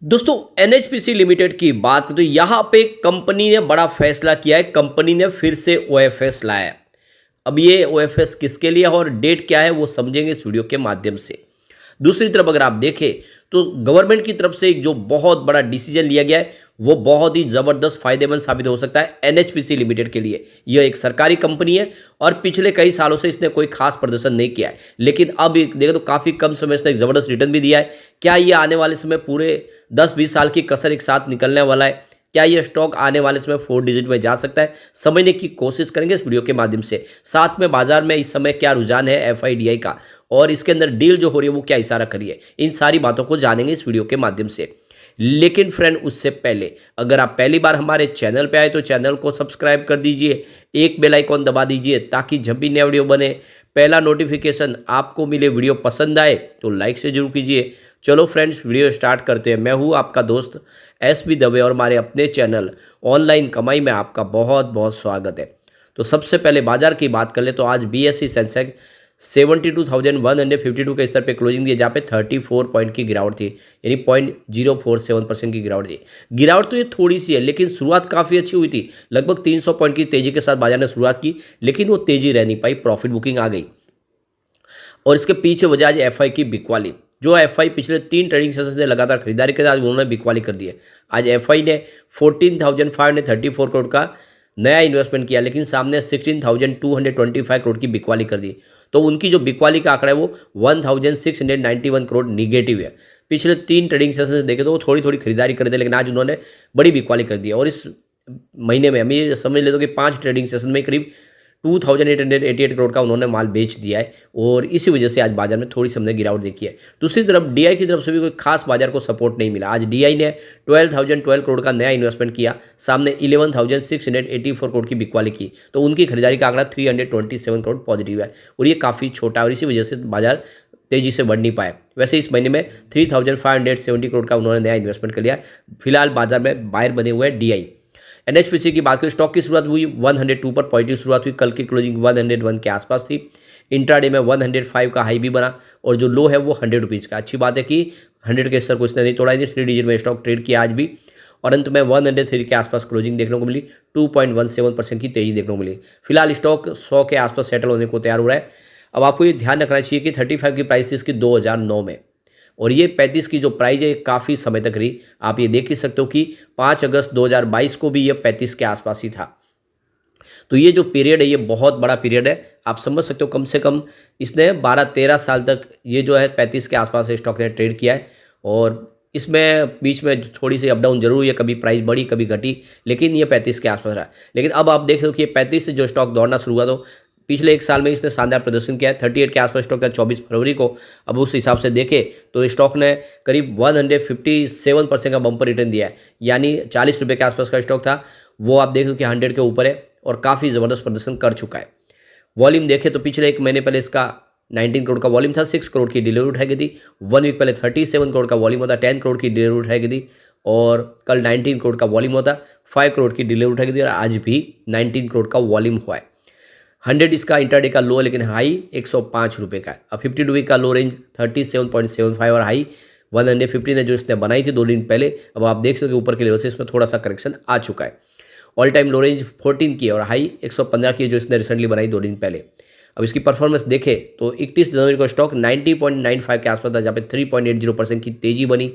दोस्तों NHPC limited की बात करें तो यहाँ पे कंपनी ने बड़ा फैसला किया है। कंपनी ने फिर से ओएफएस लाया है। अब ये ओएफएस किसके लिए है और डेट क्या है वो समझेंगे इस वीडियो के माध्यम से। दूसरी तरफ अगर आप देखें तो गवर्नमेंट की तरफ से एक जो बहुत बड़ा डिसीजन लिया गया है वो बहुत ही ज़बरदस्त फायदेमंद साबित हो सकता है एनएचपीसी लिमिटेड के लिए। यह एक सरकारी कंपनी है और पिछले कई सालों से इसने कोई खास प्रदर्शन नहीं किया है, लेकिन अब देखें तो काफ़ी कम समय से एक ज़बरदस्त रिटर्न भी दिया है। क्या ये आने वाले समय पूरे 10-20 साल की कसर एक साथ निकलने वाला है? क्या ये स्टॉक आने वाले समय 4 डिजिट में जा सकता है? समझने की कोशिश करेंगे इस वीडियो के माध्यम से। साथ में बाजार में इस समय क्या रुझान है एफआईडीआई का और इसके अंदर डील जो हो रही है वो क्या इशारा करी है, इन सारी बातों को जानेंगे इस वीडियो के माध्यम से। लेकिन फ्रेंड उससे पहले अगर आप पहली बार हमारे चैनल पे आए तो चैनल को सब्सक्राइब कर दीजिए, एक बेल आइकॉन दबा दीजिए ताकि जब भी नया वीडियो बने पहला नोटिफिकेशन आपको मिले। वीडियो पसंद आए तो लाइक से जरूर कीजिए। चलो फ्रेंड्स वीडियो स्टार्ट करते हैं। मैं हूँ आपका दोस्त एसबी दवे और हमारे अपने चैनल ऑनलाइन कमाई में आपका बहुत बहुत स्वागत है। तो सबसे पहले बाजार की बात कर ले तो आज बीएसई सेंसेक्स 72,152 के स्तर पे क्लोजिंग दिए जहाँ पे 34 पॉइंट की गिरावट थी, यानी 0.047% की गिरावट थी। गिरावट तो ये थोड़ी सी है लेकिन शुरुआत काफ़ी अच्छी हुई थी। लगभग 300 पॉइंट की तेजी के साथ बाजार ने शुरुआत की लेकिन वो तेजी रह नहीं पाई, प्रॉफिट बुकिंग आ गई। और इसके पीछे वजह आज एफआई की बिकवाली। जो एफआई पिछले 3 ट्रेडिंग सेशन से लगातार खरीदारी के आज उन्होंने बिकवाली कर दी है। आज एफआई ने 14,534 करोड़ का नया इन्वेस्टमेंट किया लेकिन सामने 16,225 करोड़ की बिकवाली कर दी। तो उनकी जो बिकवाली का आंकड़ा है वो 1,691 करोड़ निगेटिव है। पिछले 3 ट्रेडिंग सेशन से देखें तो वो थोड़ी थोड़ी खरीदारी कर थे लेकिन आज उन्होंने बड़ी बिकवाली कर दी है। और इस महीने में हम ये समझ लेते हो कि 5 ट्रेडिंग सेशन में करीब 2,888 करोड़ का उन्होंने माल बेच दिया है और इसी वजह से आज बाजार में थोड़ी सी हमने गिरावट देखी है। दूसरी तरफ डीआई की तरफ से भी कोई खास बाजार को सपोर्ट नहीं मिला। आज डीआई ने 12,012 करोड़ का नया इन्वेस्टमेंट किया, सामने 11,684 करोड़ की बिकवाली की। तो उनकी खरीदारी का आंकड़ा 327 करोड़ पॉजिटिव है और ये काफ़ी छोटा और इसी वजह से बाजार तेजी से बढ़ नहीं पाए। वैसे इस महीने में 3,570 करोड़ का उन्होंने नया इन्वेस्टमेंट कर लिया। फिलहाल बाजार में बायर बने हुए हैं डीआई। एनएचपीसी की बात करें स्टॉक की शुरुआत हुई 102 पर पॉजिटिव शुरुआत हुई। कल की क्लोजिंग 101 के आसपास थी। इंट्राडे में 105 का हाई भी बना और जो लो है वो 100 रुपीज़ का। अच्छी बात है कि 100 के स्तर को इसने नहीं तोड़ा, 3 डिजिट में स्टॉक ट्रेड किया आज भी और अंत में 103 के आसपास क्लोजिंग देखने को मिली। 2.17% की तेजी देखने को मिली। फिलहाल स्टॉक 100 के आसपास सेटल होने को तैयार हो रहा है। अब आपको ये ध्यान रखना चाहिए कि 35 की प्राइस इसकी 2009 में और ये 35 की जो प्राइस है काफ़ी समय तक रही। आप ये देख ही सकते हो कि 5 अगस्त 2022 को भी ये 35 के आसपास ही था। तो ये जो पीरियड है ये बहुत बड़ा पीरियड है। आप समझ सकते हो कम से कम इसने 12-13 साल तक ये जो है 35 के आसपास स्टॉक ने ट्रेड किया है और इसमें बीच में थोड़ी सी अप डाउन जरूर है, कभी प्राइस बढ़ी कभी घटी, लेकिन ये 35 के आसपास रहा। लेकिन अब आप देख सकते हो कि 35 से जो स्टॉक दौड़ना शुरू हुआ तो पिछले 1 साल में इसने शानदार प्रदर्शन किया है। 38 के आसपास स्टॉक था 24 फरवरी को। अब उस हिसाब से देखें तो स्टॉक ने करीब 157% का बम्पर रिटर्न दिया है, यानी 40 रुपये के आसपास का स्टॉक था वो आप देख लो कि 100 के ऊपर है और काफ़ी ज़बरदस्त प्रदर्शन कर चुका है। वॉल्यूम देखें तो पिछले 1 महीने पहले इसका 19 करोड़ का वॉल्यूम था, 6 करोड़ की डिलीवरी उठाई गई थी। 1 वीक पहले 37 करोड़ का वॉल्यूम होता, 10 करोड़ की डिलीवरी उठाई गई थी और कल 19 करोड़ का वॉल्यूम होता, 5 करोड़ की डिलीवरी उठाई गई थी और आज भी 19 करोड़ का वॉल्यूम हुआ है। 100 इसका इंटरडे का लो है लेकिन हाई 105 रुपये का है। अब 52 वीक का लो रेंज 37.75 और हाई 150 ने जो इसने बनाई थी 2 दिन पहले। अब आप देख सकते हो कि ऊपर के लेवल से इसमें थोड़ा सा करेक्शन आ चुका है। ऑल टाइम लो रेंज 14 की और हाई 115 की जो इसने रिसेंटली बनाई 2 दिन पहले। अब इसकी परफॉर्मेंस देखें तो 31 जनवरी को स्टॉक 90.95 के आसपास था जहाँ पे 3.80% की तेजी बनी।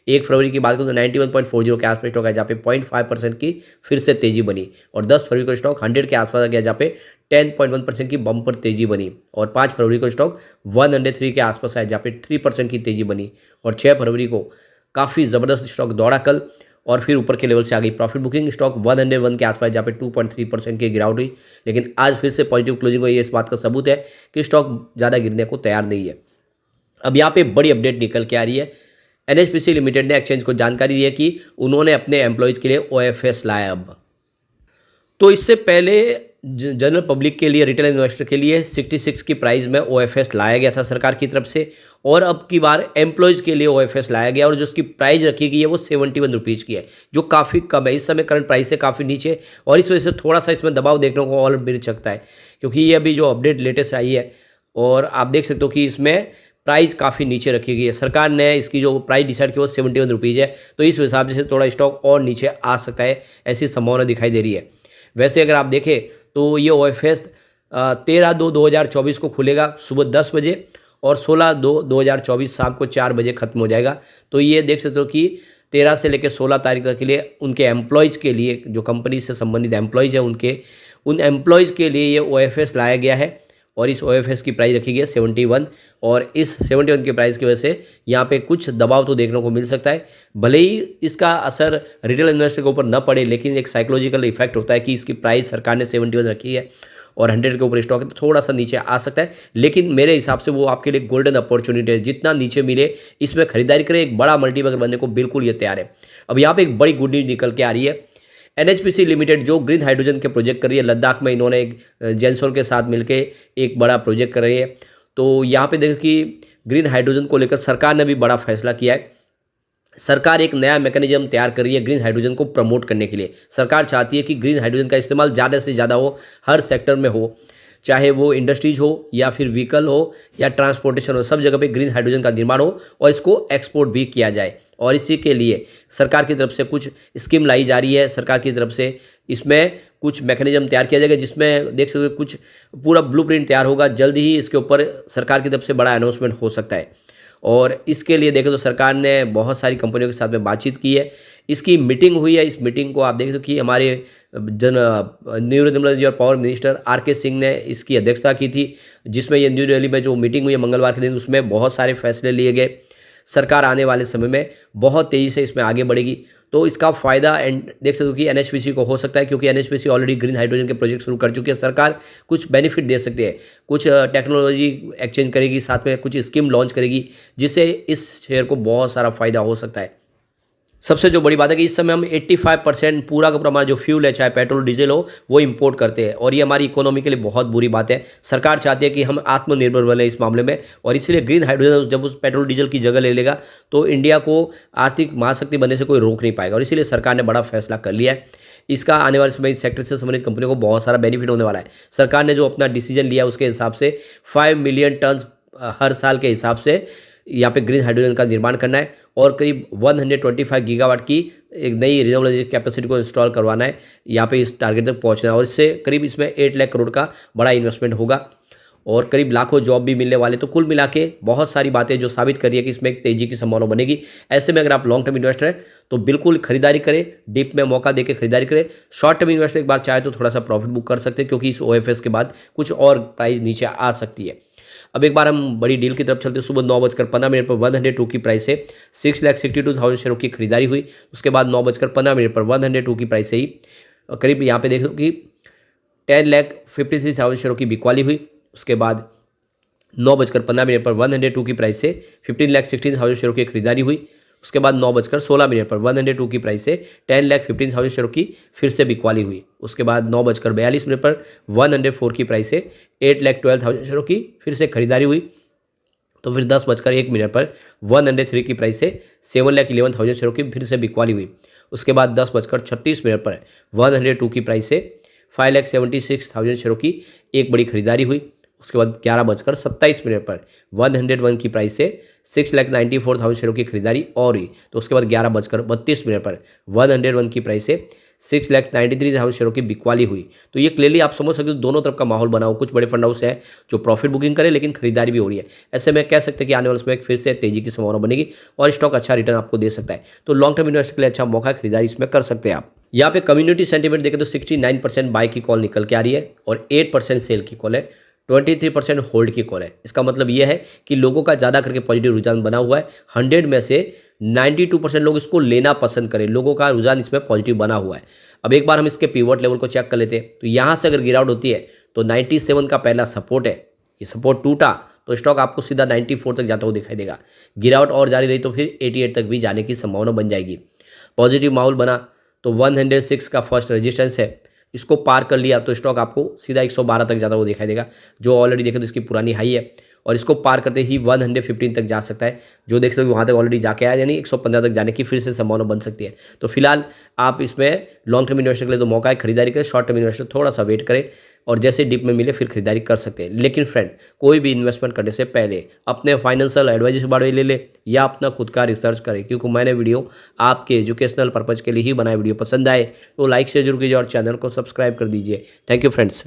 1 फरवरी की बात करें तो 91.40 के आसपास स्टॉक है जहाँ पे 0.5% की फिर से तेजी बनी और 10 फरवरी को स्टॉक 100 के आसपास आ गया जहाँ पे 10.1% की बम्पर तेजी बनी और 5 फरवरी को स्टॉक 103 के आसपास आया जहाँ पे 3% की तेजी बनी और 6 फरवरी को काफ़ी ज़बरदस्त स्टॉक दौड़ा कल और फिर ऊपर के लेवल से आ गई प्रॉफिट बुकिंग। स्टॉक 101 के आसपास जहाँ पे 2.3% की गिरावट हुई लेकिन आज फिर से पॉजिटिव क्लोजिंग हुई। इस बात का सबूत है कि स्टॉक ज़्यादा गिरने को तैयार नहीं है। अब यहाँ पे बड़ी अपडेट निकल के आ रही है। एनएचपीसी लिमिटेड ने एक्सचेंज को जानकारी दी है कि उन्होंने अपने एम्प्लॉयज़ के लिए ओएफएस लाया। अब तो इससे पहले जनरल पब्लिक के लिए, रिटेल इन्वेस्टर के लिए 66 की प्राइस में ओएफएस लाया गया था सरकार की तरफ से और अब की बार एम्प्लॉयज़ के लिए ओएफएस लाया गया और जो उसकी प्राइस रखी गई है वो 71 रुपीज़ की है, जो काफ़ी कम है। इस समय करंट प्राइस से काफ़ी नीचे और इस वजह से थोड़ा सा इसमें दबाव देखने को और मिल सकता है क्योंकि ये अभी जो अपडेट लेटेस्ट आई है और आप देख सकते हो कि इसमें प्राइस काफ़ी नीचे रखी गई है। सरकार ने इसकी जो प्राइस डिसाइड की वो 71 रुपीज़ है, तो इस हिसाब से थोड़ा स्टॉक और नीचे आ सकता है, ऐसी संभावना दिखाई दे रही है। वैसे अगर आप देखें तो ये OFS 13/2/2024 को खुलेगा सुबह 10 बजे और 16/2/2024 शाम को 4 बजे ख़त्म हो जाएगा। तो ये देख सकते हो कि 13 से लेकर 16 तारीख तक के लिए उनके एम्प्लॉयज़ के लिए, जो कंपनी से संबंधित एम्प्लॉयज़ हैं उन एम्प्लॉयज़ के लिए ये OFS लाया गया है और इस OFS की प्राइस रखी गई है 71 और इस 71 की प्राइस की वजह से यहाँ पे कुछ दबाव तो देखने को मिल सकता है। भले ही इसका असर रिटेल इन्वेस्टर के ऊपर न पड़े, लेकिन एक साइकोलॉजिकल इफेक्ट होता है कि इसकी प्राइस सरकार ने 71 रखी है और 100 के ऊपर स्टॉक है, तो थोड़ा सा नीचे आ सकता है। लेकिन मेरे हिसाब से वो आपके लिए गोल्डन अपॉर्चुनिटी है, जितना नीचे मिले इसमें खरीदारी करें। एक बड़ा मल्टीबैगर बनने को बिल्कुल ये तैयार है। अब यहाँ पे एक बड़ी गुड न्यूज़ निकल के आ रही है। NHPC लिमिटेड जो ग्रीन हाइड्रोजन के प्रोजेक्ट कर रही है, लद्दाख में इन्होंने एक जेंसोल के साथ मिलके एक बड़ा प्रोजेक्ट कर रही है। तो यहाँ पे देखो कि ग्रीन हाइड्रोजन को लेकर सरकार ने भी बड़ा फैसला किया है। सरकार एक नया मैकेनिज्म तैयार कर रही है ग्रीन हाइड्रोजन को प्रमोट करने के लिए। सरकार चाहती है कि ग्रीन हाइड्रोजन का इस्तेमाल ज़्यादा से ज़्यादा हो, हर सेक्टर में हो, चाहे वो इंडस्ट्रीज हो या फिर व्हीकल हो या ट्रांसपोर्टेशन हो, सब जगह पे ग्रीन हाइड्रोजन का निर्माण हो और इसको एक्सपोर्ट भी किया जाए। और इसी के लिए सरकार की तरफ से कुछ स्कीम लाई जा रही है। सरकार की तरफ से इसमें कुछ मैकेनिज्म तैयार किया जाएगा, जिसमें देख सकते हो कुछ पूरा ब्लूप्रिंट तैयार होगा। जल्द ही इसके ऊपर सरकार की तरफ से बड़ा अनाउंसमेंट हो सकता है और इसके लिए देखें तो सरकार ने बहुत सारी कंपनियों के साथ में बातचीत की है। इसकी मीटिंग हुई है। इस मीटिंग को आप देख सकते हो कि हमारे न्यू एनर्जी और पावर मिनिस्टर RK सिंह ने इसकी अध्यक्षता की थी, जिसमें ये न्यू दिल्ली में जो मीटिंग हुई है मंगलवार के दिन, उसमें बहुत सारे फैसले लिए गए। सरकार आने वाले समय में बहुत तेज़ी से इसमें आगे बढ़ेगी, तो इसका फ़ायदा एंड देख सकते हो कि NHPC को हो सकता है, क्योंकि NHPC ऑलरेडी ग्रीन हाइड्रोजन के प्रोजेक्ट शुरू कर चुकी है। सरकार कुछ बेनिफिट दे सकती है, कुछ टेक्नोलॉजी एक्सचेंज करेगी, साथ में कुछ स्कीम लॉन्च करेगी, जिससे इस शेयर को बहुत सारा फ़ायदा हो सकता है। सबसे जो बड़ी बात है कि इस समय हम 85% पूरा का पूरा हमारा जो फ्यूल है, चाहे पेट्रोल डीजल हो, वो इंपोर्ट करते हैं और ये हमारी इकोनॉमी के लिए बहुत बुरी बात है। सरकार चाहती है कि हम आत्मनिर्भर बने इस मामले में और इसीलिए ग्रीन हाइड्रोजन जब उस पेट्रोल डीजल की जगह ले लेगा तो इंडिया को आर्थिक महाशक्ति बनने से कोई रोक नहीं पाएगा और इसीलिए सरकार ने बड़ा फैसला कर लिया है। इसका आने वाले समय इस सेक्टर से संबंधित कंपनियों को बहुत सारा बेनिफिट होने वाला है। सरकार ने जो अपना डिसीजन लिया उसके हिसाब से 5 मिलियन टन हर साल के हिसाब से यहाँ पे ग्रीन हाइड्रोजन का निर्माण करना है और करीब 125 गीगावाट की एक नई रिन्यूएबल एनर्जी कैपेसिटी को इंस्टॉल करवाना है। यहाँ पे इस टारगेट तक पहुँचना है और इससे करीब इसमें 8 लाख करोड़ का बड़ा इन्वेस्टमेंट होगा और करीब लाखों जॉब भी मिलने वाले। तो कुल मिला के बहुत सारी बातें जो साबित कर रही है कि इसमें एक तेजी की संभावना बनेगी। ऐसे में अगर आप लॉन्ग टर्म इन्वेस्टर हैं तो बिल्कुल खरीदारी करें, डीप में मौका देकर खरीदारी करें। शॉर्ट टर्म इन्वेस्टर एक बार चाहे तो थोड़ा सा प्रॉफिट बुक कर सकते हैं, क्योंकि इस OFS के बाद कुछ और प्राइस नीचे आ सकती है। अब एक बार हम बड़ी डील की तरफ चलते हैं। सुबह 9:15 पर 102 की प्राइस से 6,62,000 शेयरों की खरीदारी हुई। उसके बाद 9:15 पर 102 की प्राइस से ही करीब यहाँ पे देखो कि 10,53,000 शेयरों की बिकवाली हुई। उसके बाद 9:15 पर 102 की प्राइस से 15,16,000 शेयरों की खरीदारी हुई। उसके बाद 9:16 पर 102 की प्राइस से 10,15,000 शेयरों की फिर से बिकवाली हुई। उसके बाद 9:42 पर 104 की प्राइस से 8,12,000 शेयरों की फिर से खरीदारी हुई। तो फिर 10:01 पर 103 की प्राइस से 7,11,000 शेयरों की फिर से बिकवाली हुई। उसके बाद 10:36 पर 102 की प्राइस से 5,76,000 शेयरों की एक बड़ी खरीदारी हुई। उसके बाद 11:27 पर 101 की प्राइस से 6,94,000 शेयरों की खरीदारी और हुई। तो उसके बाद 11:32 पर 101 की प्राइस से 6,93,000 शेयरों की बिकवाली हुई। तो ये क्लियरली आप समझ सकते हो दोनों तरफ का माहौल बना हो। कुछ बड़े फंड हाउस हैं जो प्रॉफिट बुकिंग करें, लेकिन खरीदारी भी हो रही है। ऐसे में कह सकते हैं कि आने वाले समय फिर से तेजी की संभावना बनेगी और स्टॉक अच्छा रिटर्न आपको दे सकता है। तो लॉन्ग टर्म इन्वेस्ट के लिए अच्छा मौका है, खरीदारी इसमें कर सकते हैं आप। यहाँ पे कम्युनिटी सेंटीमेंट देखें तो 69% बाय की कॉल निकल के आ रही है और 8% सेल की कॉल है, 23% होल्ड की कॉल है। इसका मतलब यह है कि लोगों का ज़्यादा करके पॉजिटिव रुझान बना हुआ है। 100 में से 92% लोग इसको लेना पसंद करें, लोगों का रुझान इसमें पॉजिटिव बना हुआ है। अब एक बार हम इसके पिवट लेवल को चेक कर लेते हैं। तो यहाँ से अगर गिरावट होती है तो 97 का पहला सपोर्ट है, ये सपोर्ट टूटा तो स्टॉक आपको सीधा 94 तक जाता हुआ दिखाई देगा। गिरावट और जारी रही तो फिर 88 तक भी जाने की संभावना बन जाएगी। पॉजिटिव माहौल बना तो 106 का फर्स्ट रेजिस्टेंस है, इसको पार कर लिया तो स्टॉक आपको सीधा 112 तक जाता हुआ दिखाई देगा, जो ऑलरेडी देखें तो इसकी पुरानी हाई है। और इसको पार करते ही 115 तक जा सकता है। जो देख सकते हो वहाँ तक ऑलरेडी जाके आया, यानी 115 तक जाने की फिर से संभावना बन सकती है। तो फिलहाल आप इसमें लॉन्ग टर्म इन्वेस्टर के लिए तो मौका है, खरीदारी करें। शॉर्ट टर्म इन्वेस्टर थोड़ा सा वेट करें और जैसे डिप में मिले फिर खरीदारी कर सकते हैं। लेकिन फ्रेंड, कोई भी इन्वेस्टमेंट करने से पहले अपने फाइनेंशियल एडवाइजर से बारे में ले ले या अपना खुद का रिसर्च करें, क्योंकि मैंने वीडियो आपके एजुकेशनल पर्पज़ के लिए ही बनाया। वीडियो पसंद आए तो लाइक शेयर जरूर कीजिए और चैनल को सब्सक्राइब कर दीजिए। Thank you friends.